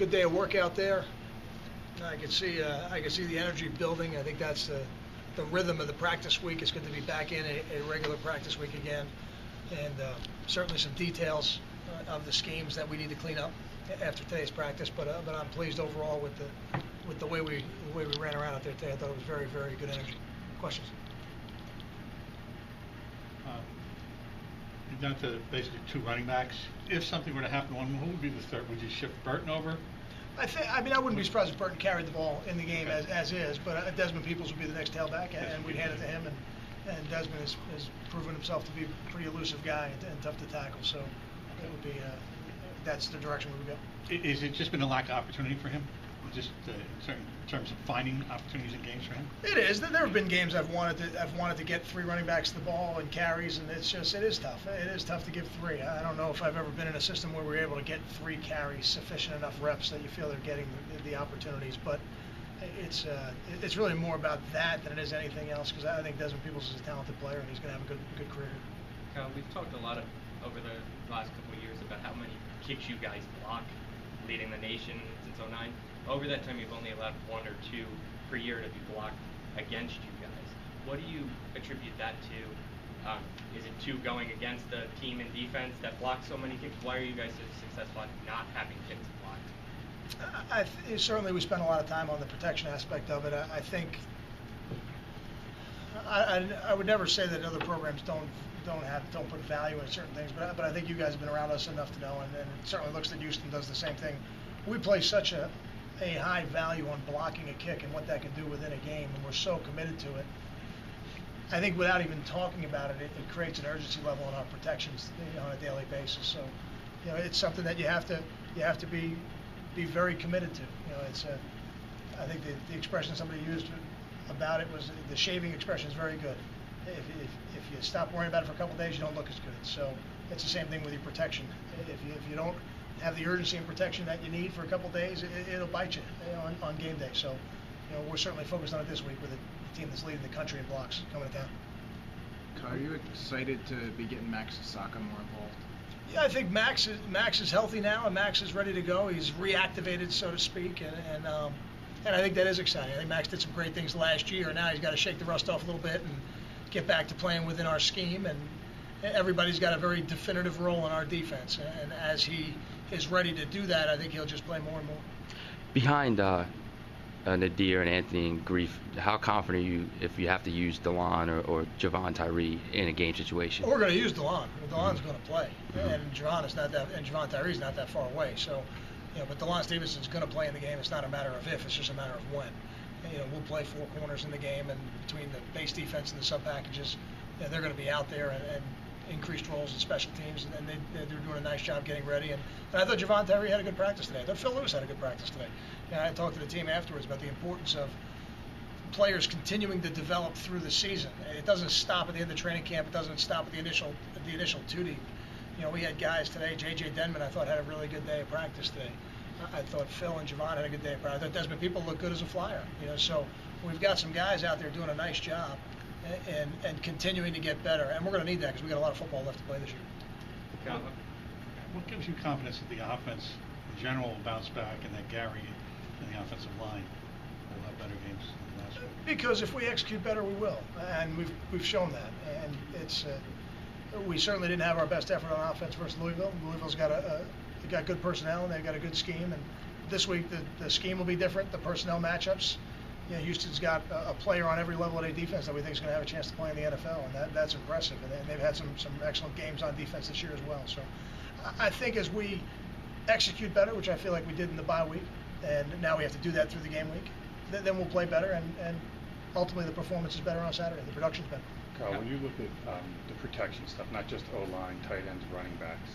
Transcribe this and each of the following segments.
good day of work out there. I can see the energy building. I think that's the rhythm of the practice week. It's good to be back in a regular practice week again, and certainly some details of the schemes that we need to clean up after today's practice. But I'm pleased overall with the way we ran around out there today. I thought it was very, very good energy. Questions? You're down to basically two running backs. If something were to happen to one, who would be the third? Would you shift Burton over? I wouldn't be surprised if Burton carried the ball in the game as is, but Desmond Peoples would be the next tailback, and we'd hand it to him. And Desmond has proven himself to be a pretty elusive guy and tough to tackle. So it would be that's the direction we would go. Is it just been a lack of opportunity for him? Just in terms of finding opportunities in games for him? It is. There have been games I've wanted to get three running backs the ball and carries, and it is tough. It is tough to give three. I don't know if I've ever been in a system where we're able to get three carries, sufficient enough reps that you feel they're getting the opportunities. But it's really more about that than it is anything else, because I think Desmond Peoples is a talented player and he's going to have a good career. We've talked a lot over the last couple of years about how many kicks you guys block, leading the nation since '09. Over that time, you've only allowed one or two per year to be blocked against you guys. What do you attribute that to? Is it to going against the team in defense that blocks so many kicks? Why are you guys so successful at not having kicks blocked? Certainly, we spend a lot of time on the protection aspect of it. I think I would never say that other programs don't put value in certain things, but I think you guys have been around us enough to know, and it certainly looks that Houston does the same thing. We place such a high value on blocking a kick and what that can do within a game, and we're so committed to it. I think without even talking about it, it creates an urgency level in our protections on a daily basis. So, it's something that you have to be very committed to. I think the expression somebody used about it was the shaving expression is very good. If you stop worrying about it for a couple of days, you don't look as good. So it's the same thing with your protection. If you don't have the urgency and protection that you need for a couple of days, it'll bite you, on game day. So, we're certainly focused on it this week with a team that's leading the country in blocks coming to town. Are you excited to be getting Max Saka more involved? Yeah, I think Max is healthy now, and Max is ready to go. He's reactivated, so to speak, and I think that is exciting. I think Max did some great things last year. Now he's got to shake the rust off a little bit and get back to playing within our scheme, and everybody's got a very definitive role in our defense, and as he is ready to do that, I think he'll just play more and more. Behind Nadir and Anthony and Grief, how confident are you if you have to use DeLon or Javon Tyree in a game situation? Well, we're going to use DeLon. DeLon's going to play, and Javon Tyree's not that far away. So, but DeLon Stevenson's going to play in the game. It's not a matter of if; it's just a matter of when. We'll play four corners in the game, and between the base defense and the sub packages, they're going to be out there and increased roles in special teams, and they're doing a nice job getting ready. And I thought Javon Tyree had a good practice today. I thought Phil Lewis had a good practice today. I talked to the team afterwards about the importance of players continuing to develop through the season. It doesn't stop at the end of training camp. It doesn't stop at the initial two deep. We had guys today. J.J. Denman, I thought, had a really good day of practice today. I thought Phil and Javon had a good day of practice. I thought Desmond People looked good as a flyer. So we've got some guys out there doing a nice job and continuing to get better. And we're going to need that because we got a lot of football left to play this year. What gives you confidence that the offense in general will bounce back and that Gary and the offensive line will have better games than last week? Because if we execute better, we will, and we've shown that. And we certainly didn't have our best effort on offense versus Louisville. Louisville's got got good personnel and they've got a good scheme. And this week the scheme will be different. The personnel matchups. Houston's got a player on every level of their defense that we think is going to have a chance to play in the NFL, and that's impressive. And they've had some excellent games on defense this year as well. So I think as we execute better, which I feel like we did in the bye week, and now we have to do that through the game week, then we'll play better, and ultimately the performance is better on Saturday. The production's better. Kyle, when you look at the protection stuff, not just O-line, tight ends, running backs,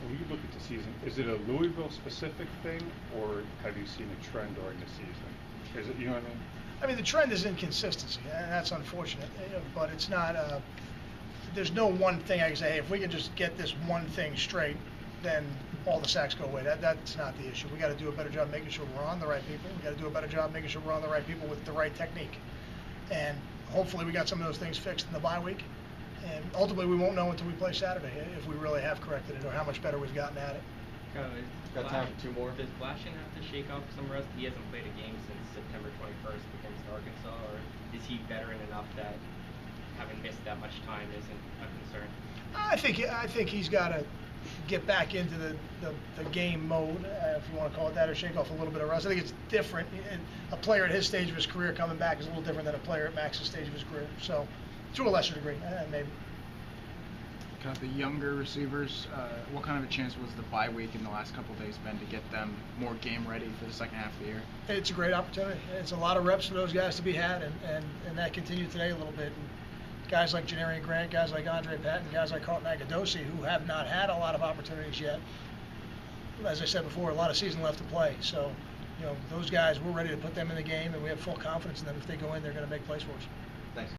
when you look at the season, is it a Louisville specific thing, or have you seen a trend during the season? Is it, you know what I mean? I mean, the trend is inconsistency, and that's unfortunate, but it's not, there's no one thing I can say, hey, if we can just get this one thing straight, then all the sacks go away. That's not the issue. We got to do a better job making sure we're on the right people. We got to do a better job making sure we're on the right people with the right technique. And hopefully we got some of those things fixed in the bye week. And ultimately we won't know until we play Saturday if we really have corrected it or how much better we've gotten at it. Got time for two more? Does Blashian have to shake off some rust? He hasn't played a game since September 21st against Arkansas, or is he veteran enough that having missed that much time isn't a concern? I think he's got to get back into the game mode, if you want to call it that, or shake off a little bit of rust. I think it's different. And a player at his stage of his career coming back is a little different than a player at Max's stage of his career. So, to a lesser degree, maybe. Kind of the younger receivers, what kind of a chance was the bye week in the last couple of days been to get them more game ready for the second half of the year? It's a great opportunity. It's a lot of reps for those guys to be had, and that continued today a little bit. And guys like Janarian Grant, guys like Andre Patton, guys like Carlton Agudosi, who have not had a lot of opportunities yet. As I said before, a lot of season left to play. So, those guys, we're ready to put them in the game, and we have full confidence in them. If they go in, they're going to make plays for us. Thanks.